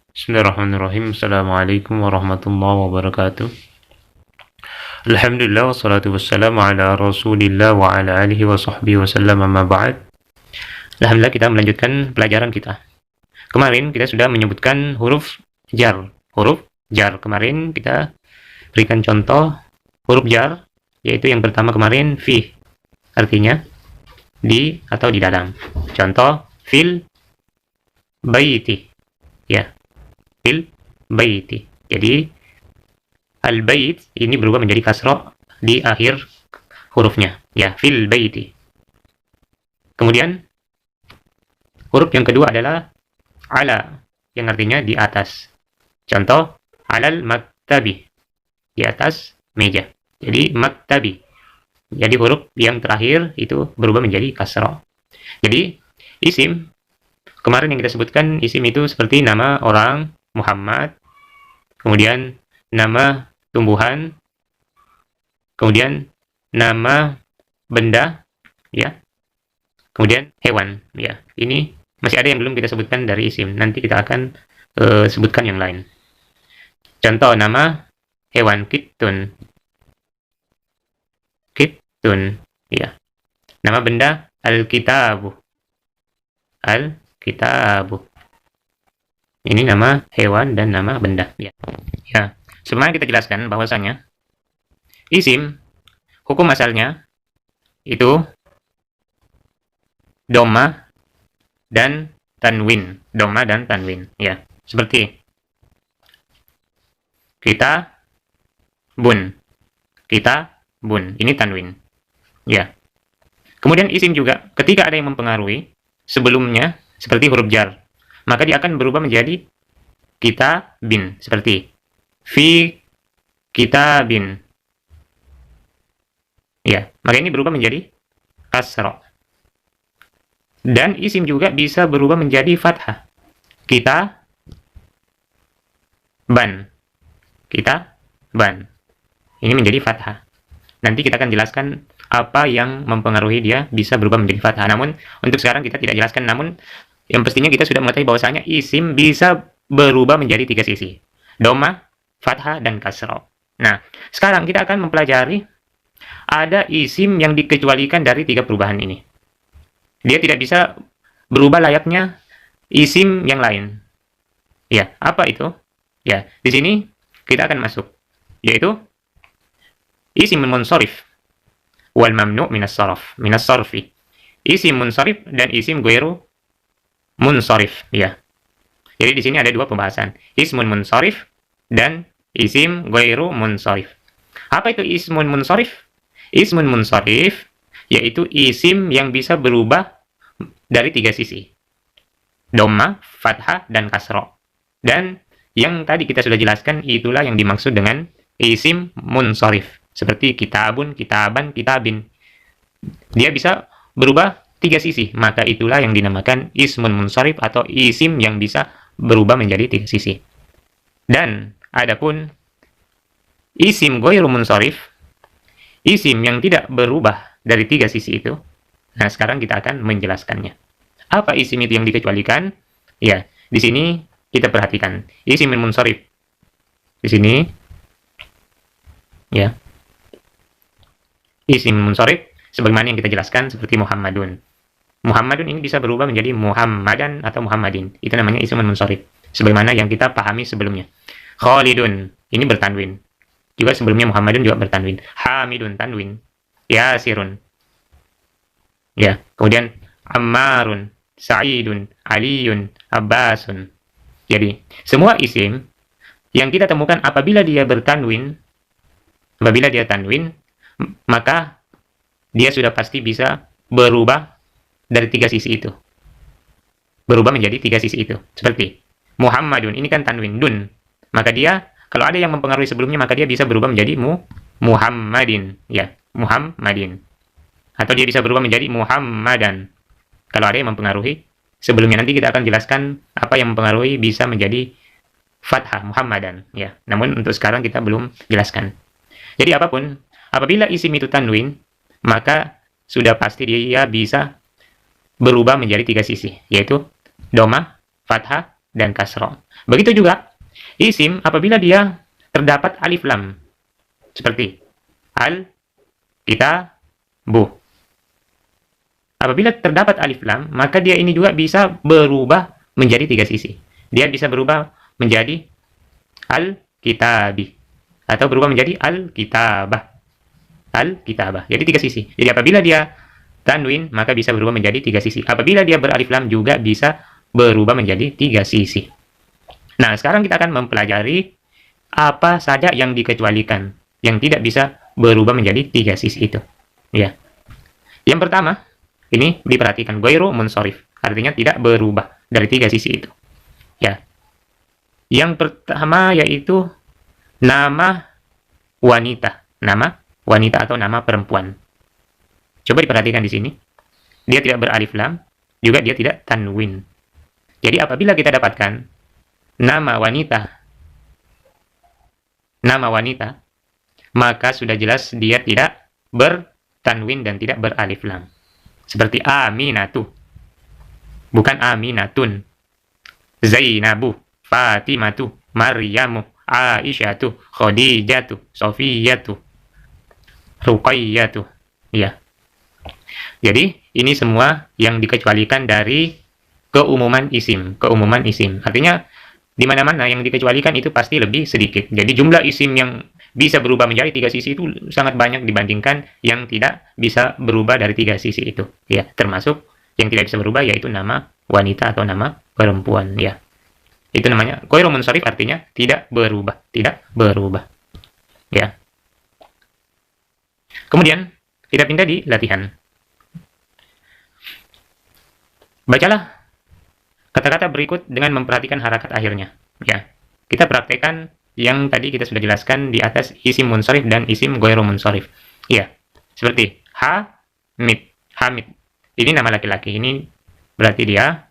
Bismillahirrahmanirrahim. Assalamualaikum warahmatullahi wabarakatuh. Alhamdulillah wassalatu wassalamu ala Rasulillah wa ala alihi wa sahbihi wasallam amma ba'd. Alhamdulillah kita melanjutkan pelajaran kita. Kemarin kita sudah menyebutkan huruf jar. Huruf jar kemarin kita berikan contoh huruf jar, yaitu yang pertama kemarin fi. Artinya di atau di dalam. Contoh fil baiti. Ya. Fil baiti. Jadi al-bait ini berubah menjadi kasrah di akhir hurufnya. Ya, fil baiti. Kemudian huruf yang kedua adalah ala, yang artinya di atas. Contoh alal maktabi, di atas meja. Jadi maktabi. Jadi huruf yang terakhir itu berubah menjadi kasrah. Jadi isim, kemarin yang kita sebutkan isim itu seperti nama orang Muhammad, kemudian nama tumbuhan, kemudian nama benda, ya, kemudian hewan, ya. Ini masih ada yang belum kita sebutkan dari isim. Nanti kita akan sebutkan yang lain. Contoh nama hewan kitun, kitun, ya. Nama benda al-kitabu, al-kitabu. Ini nama hewan dan nama benda, ya. Ya, sebelumnya kita jelaskan bahwasanya isim hukum asalnya itu dhamma dan tanwin, dhamma dan tanwin, ya. Seperti kita bun, kita bun, ini tanwin, ya. Kemudian isim juga ketika ada yang mempengaruhi sebelumnya seperti huruf jar, maka dia akan berubah menjadi kita bin, seperti fi kitabin. Ya, maka ini berubah menjadi kasrah. Dan isim juga bisa berubah menjadi fathah. Kita ban. Kita ban. Ini menjadi fathah. Nanti kita akan jelaskan apa yang mempengaruhi dia bisa berubah menjadi fathah. Namun untuk sekarang kita tidak jelaskan, namun yang pastinya kita sudah mengetahui bahwasanya isim bisa berubah menjadi tiga sisi. Dhamma, fathah, dan kasrah. Nah, sekarang kita akan mempelajari ada isim yang dikecualikan dari tiga perubahan ini. Dia tidak bisa berubah layaknya isim yang lain. Ya, apa itu? Ya, di sini kita akan masuk, yaitu isim munsharif wal mamnu' minas sarfi. Isim munsharif dan isim ghairu munsharif, ya. Jadi di sini ada dua pembahasan, ismun munsharif dan isim ghairu munsharif. Apa itu ismun munsharif? Ismun munsharif yaitu isim yang bisa berubah dari tiga sisi, dhamma, fathah, dan kasrah. Dan yang tadi kita sudah jelaskan itulah yang dimaksud dengan isim munsharif, seperti kitabun, kitaban, kitabin. Dia bisa berubah tiga sisi, maka itulah yang dinamakan ismun munsharif atau isim yang bisa berubah menjadi tiga sisi. Dan adapun isim ghairu munsharif, isim yang tidak berubah dari tiga sisi itu, nah sekarang kita akan menjelaskannya. Apa isim itu yang dikecualikan? Ya, di sini kita perhatikan isim munsharif. Di sini, ya, isim munsharif sebagaimana yang kita jelaskan seperti Muhammadun. Muhammadun ini bisa berubah menjadi Muhammadan atau Muhammadin. Itu namanya isim munsharif. Sebagaimana yang kita pahami sebelumnya. Khalidun, ini bertanwin. Juga sebelumnya Muhammadun juga bertanwin. Hamidun, tanwin. Yasirun. Ya, kemudian Ammarun, Sa'idun, Aliyun, Abbasun. Jadi, semua isim yang kita temukan apabila dia bertanwin, apabila dia tanwin, maka dia sudah pasti bisa berubah dari tiga sisi itu. Berubah menjadi tiga sisi itu. Seperti Muhammadun, ini kan tanwin, dun. Maka dia, kalau ada yang mempengaruhi sebelumnya, maka dia bisa berubah menjadi Muhammadin. Ya, Muhammadin. Atau dia bisa berubah menjadi Muhammadan. Kalau ada yang mempengaruhi sebelumnya, nanti kita akan jelaskan apa yang mempengaruhi bisa menjadi fathah, Muhammadan. Ya, namun untuk sekarang kita belum jelaskan. Jadi apapun, apabila isim itu tanwin, maka sudah pasti dia bisa berubah menjadi tiga sisi, yaitu dhamma, fathah, dan kasro. Begitu juga isim apabila dia terdapat alif lam, seperti al, kita, bu. Apabila terdapat alif lam, maka dia ini juga bisa berubah menjadi tiga sisi. Dia bisa berubah menjadi al-kitabi, atau berubah menjadi al-kitabah. Al-kitabah. Jadi tiga sisi. Jadi apabila dia tanwin, maka bisa berubah menjadi tiga sisi. Apabila dia beralif lam juga bisa berubah menjadi tiga sisi. Nah, sekarang kita akan mempelajari apa saja yang dikecualikan, yang tidak bisa berubah menjadi tiga sisi itu. Ya. Yang pertama, ini diperhatikan, ghairu munsorif, artinya tidak berubah dari tiga sisi itu. Ya. Yang pertama yaitu nama wanita. Nama wanita atau nama perempuan. Coba diperhatikan di sini. Dia tidak beralif lam, juga dia tidak tanwin. Jadi apabila kita dapatkan nama wanita, maka sudah jelas dia tidak bertanwin dan tidak beralif lam. Seperti Aminatu, bukan Aminatun. Zainabu, Fatimatu, Maryamu, Aisyatu, Khadijatu, Sofiyatu, Ruqayyatu. Ya. Jadi ini semua yang dikecualikan dari keumuman isim. Artinya di mana-mana yang dikecualikan itu pasti lebih sedikit. Jadi jumlah isim yang bisa berubah menjadi tiga sisi itu sangat banyak dibandingkan yang tidak bisa berubah dari tiga sisi itu. Ya, termasuk yang tidak bisa berubah yaitu nama wanita atau nama perempuan. Ya, itu namanya ghairu munsharif, artinya tidak berubah. Ya. Kemudian kita pindah di latihan. Bacalah kata-kata berikut dengan memperhatikan harakat akhirnya. Ya, kita praktekkan yang tadi kita sudah jelaskan di atas, isim munsharif dan isim ghairu munsharif. Ya, seperti Hamid. Ini nama laki-laki. Ini berarti dia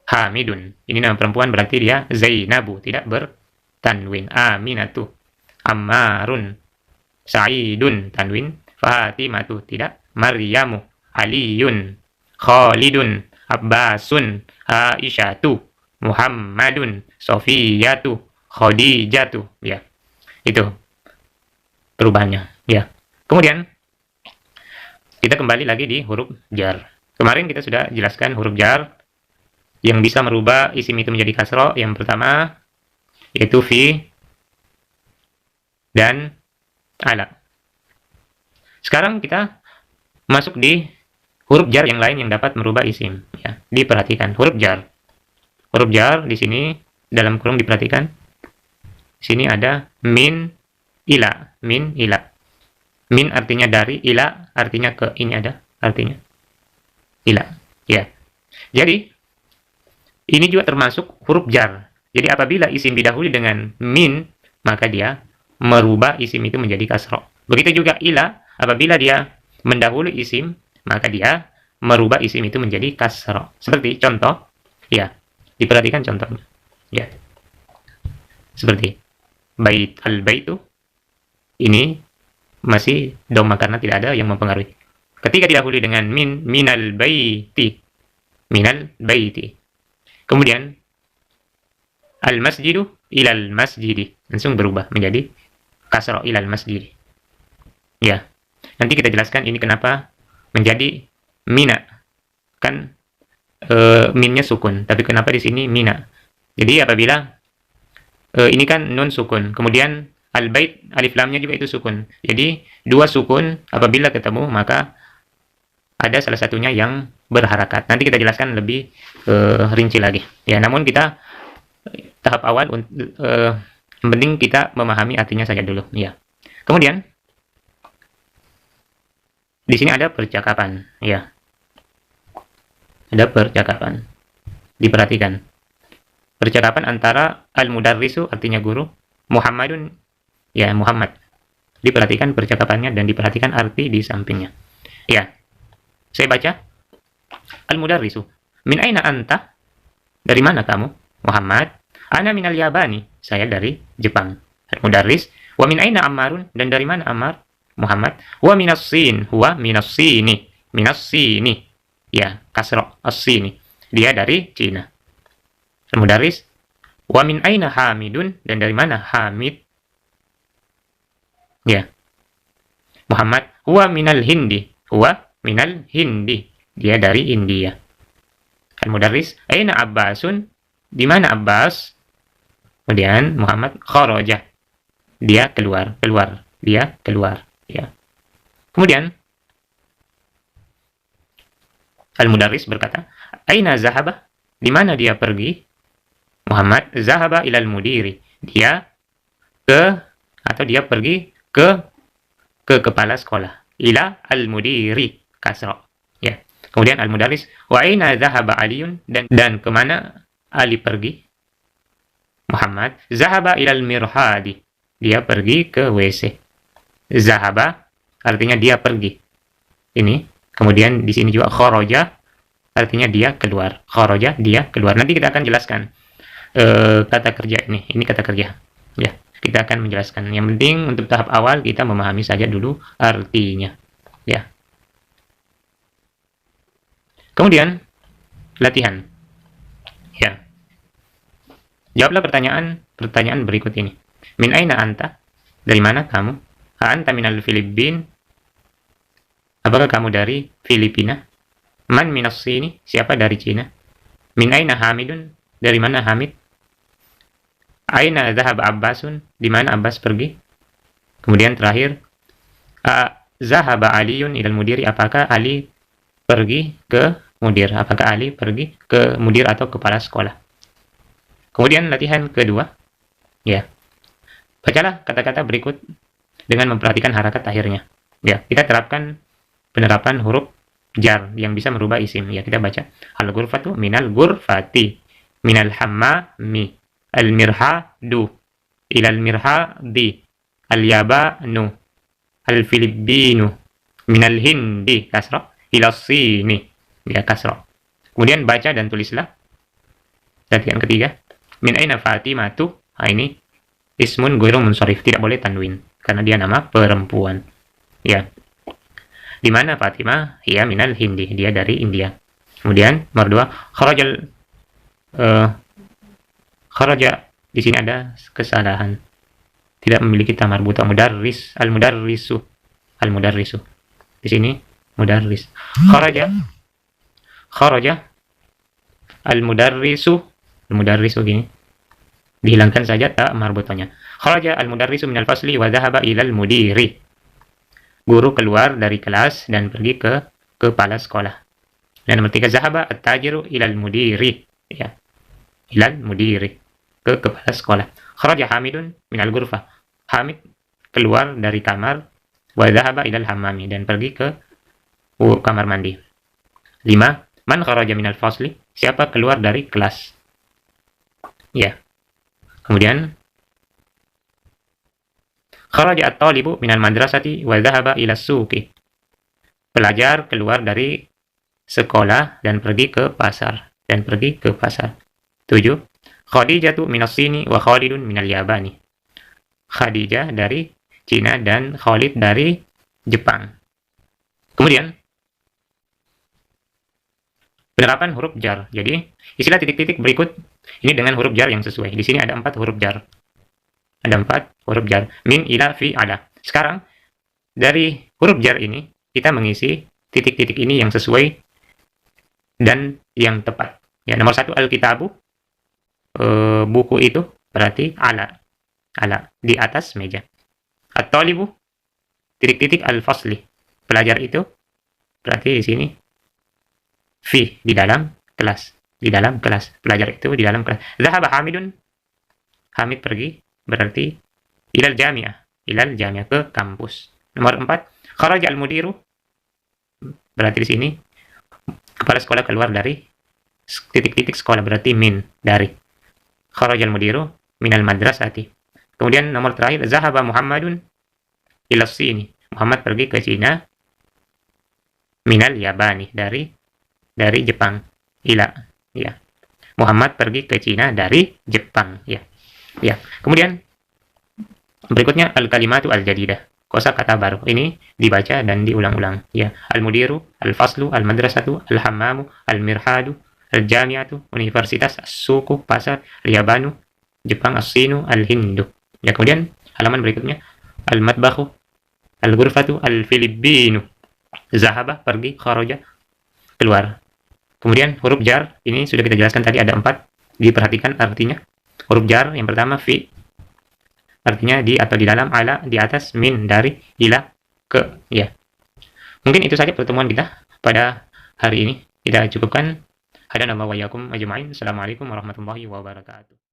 Hamidun. Ini nama perempuan, berarti dia Zainabu, tidak bertanwin. Aminatu. Ammarun. Sa'idun, tanwin. Fatimatu, tidak. Maryamu. Aliyun. Khalidun. Abbasun. Aisyatu. Muhammadun, Sofiyatu, Khadijatu. Ya, itu perubahannya. Ya. Kemudian kita kembali lagi di huruf jar. Kemarin kita sudah jelaskan huruf jar yang bisa merubah isim itu menjadi kasro. Yang pertama yaitu fi dan ala. Sekarang kita masuk di huruf jar yang lain yang dapat merubah isim. Ya, diperhatikan huruf jar. Huruf jar di sini dalam kurung diperhatikan. Di sini ada min ila. Min artinya dari, ila artinya ke. Ini ada artinya ila. Ya. Jadi ini juga termasuk huruf jar. Jadi apabila isim didahului dengan min, maka dia merubah isim itu menjadi kasro. Begitu juga ila, apabila dia mendahului isim, maka dia merubah isim itu menjadi kasro. Seperti contoh, ya. Diperhatikan contohnya. Ya. Seperti al-baitu. Ini masih dhamma karena tidak ada yang mempengaruhi. Ketika didahului dengan minal baiti. Kemudian al-masjidu ilal masjidi. Langsung berubah menjadi kasro ilal masjidi. Ya. Nanti kita jelaskan ini kenapa menjadi mina. Kan minnya sukun, tapi kenapa di sini mina? Jadi apabila ini kan nun sukun, kemudian al-bait alif lamnya juga itu sukun. Jadi dua sukun apabila ketemu maka ada salah satunya yang berharakat. Nanti kita jelaskan lebih rinci lagi. Ya, namun kita tahap awal yang penting kita memahami artinya saja dulu. Ya. Kemudian di sini ada percakapan. Ya. Ada percakapan. Diperhatikan. Percakapan antara al-mudarrisu, artinya guru, Muhammadun, ya Muhammad. Diperhatikan percakapannya dan diperhatikan arti di sampingnya. Ya. Saya baca. Al-mudarrisu. Min aina anta? Dari mana kamu? Muhammad. Ana minal Yabani. Saya dari Jepang. Al-mudarris. Wa min aina Ammarun? Dan dari mana Ammar? Muhammad. Wa minas Sin. Huwa minas Sini. Minas Sini. Ya, kasro as-sini. Dia dari Cina. Al-mudarris, wa min aina Hamidun, dan dari mana Hamid? Ya. Muhammad, huwa minal Hindi. Huwa minal Hindi. Dia dari India. Al-mudarris, aina Abbasun? Di mana Abbas? Kemudian Muhammad, kharaja. Dia keluar. Dia keluar. Ya. Kemudian Al-mudarris berkata, aina zahaba? Di mana dia pergi? Muhammad, zahaba ilal mudiri. Dia pergi ke kepala sekolah. Ila al-mudiri, kasra. Ya. Kemudian al-mudarris, wa aina zahaba Aliun, dan kemana Ali pergi? Muhammad, zahaba ilal mirhadi. Dia pergi ke WC. Zahaba artinya dia pergi. Ini. Kemudian di sini juga kharaja artinya dia keluar. Kharaja, dia keluar. Nanti kita akan jelaskan kata kerja ini. Ini kata kerja. Ya, kita akan menjelaskan. Yang penting untuk tahap awal kita memahami saja dulu artinya. Ya. Kemudian latihan. Ya. Jawablah pertanyaan berikut ini. Min aina anta? Dari mana kamu? Ha anta minal Filipin? Apakah kamu dari Filipina? Man minas Sini? Siapa dari Cina? Min aina Hamidun? Dari mana Hamid? Aina zahab Abbasun? Di mana Abbas pergi? Kemudian terakhir, zahaba Aliun ilal mudiri? Apakah Ali pergi ke mudir? Apakah Ali pergi ke mudir atau kepala sekolah? Kemudian latihan kedua, ya. Bacalah kata-kata berikut dengan memperhatikan harakat akhirnya. Ya, kita terapkan penerapan huruf jar yang bisa merubah isim. Ya, kita baca al-ghurfatu minal ghurfati, minal hammami, al-mirhadu, ilal mirhadi, al-yabanu, al-filipinu, minal hindi, kasra, ilal sini, ya, kasra. Kemudian baca dan tulislah. Latihan ketiga, min aina Fatimatu? Ini ismun ghairu munsharif, tidak boleh tanwin karena dia nama perempuan. Ya. Di mana Fatimah? Ia minal Hindi, dia dari India. Kemudian nomor 2, kharaja di sini ada kesalahan. Tidak memiliki tamar buta. Mudarris, al-mudarrisu. Di sini mudarris. Kharaja al-mudarrisu gini. Dihilangkan saja tak marbutanya. Kharaja al-mudarrisu minal fasli wa dhahaba ilal mudiri. Guru keluar dari kelas dan pergi ke kepala sekolah. Dan nomor 3, zahaba at-tajiru ilal mudiri. Ya. Ilal mudiri. Ke kepala sekolah. Kharaja Hamidun minal ghurfah. Hamid keluar dari kamar. Wa dhahaba ilal hammami. Dan pergi ke kamar mandi. 5, man kharaja minal fasli? Siapa keluar dari kelas? Ya. Kemudian kharaja at-talibu minal madrasati wa dhahaba ila suqi. Pelajar keluar dari sekolah dan pergi ke pasar. 7. Khadijatu minas Sini wa Khalidun minal Yabani. Khadijah dari Cina dan Khalid dari Jepang. Kemudian penerapan huruf jar. Jadi istilah titik-titik berikut ini dengan huruf jar yang sesuai. Di sini ada 4 huruf jar. Ada 4 huruf jar. Min, ila, fi, ala. Sekarang, dari huruf jar ini, kita mengisi titik-titik ini yang sesuai dan yang tepat. Ya, nomor 1, al-kitabu. Buku itu berarti ala. Ala, di atas meja. At-talibu, titik-titik al-fasli. Pelajar itu, berarti di sini, fi, di dalam kelas. Di dalam kelas. Pelajar itu di dalam kelas. Zahaba Hamidun. Hamid pergi. Berarti ilal jami'ah ke kampus. Nomor 4, kharaja al-mudiru. Berarti di sini kepala sekolah keluar dari titik-titik sekolah, berarti min, dari. Kharaja al-mudiru minal madrasati. Kemudian nomor terakhir, zahaba Muhammadun ila Sini. Muhammad pergi ke Cina minal Yabani, dari Jepang. Ila, ya. Muhammad pergi ke Cina dari Jepang, ya. Ya, kemudian berikutnya al-kalimatu al-jadidah, kosakata baru. Ini dibaca dan diulang-ulang. Ya, al-mudiru, al-faslu, al-madrasatu, al-hammamu, al-mirhadu, al-jami'atu, universitas, as-suqu, pasar, al-yabanu, Jepang, as-sinu, al-hindu. Ya, kemudian halaman berikutnya, al-matbakhu, al-ghurfatu, al-filipinu, zahaba, pergi, kharaja, keluar. Kemudian huruf jar, ini sudah kita jelaskan tadi ada 4, diperhatikan artinya. Huruf jar yang pertama fi, artinya di atau di dalam, ala di atas, min dari, ila ke, ya. Mungkin itu saja pertemuan kita pada hari ini. Kita cukupkan. Hadanallahu wa iyyakum ajma'in. Assalamualaikum warahmatullahi wabarakatuh.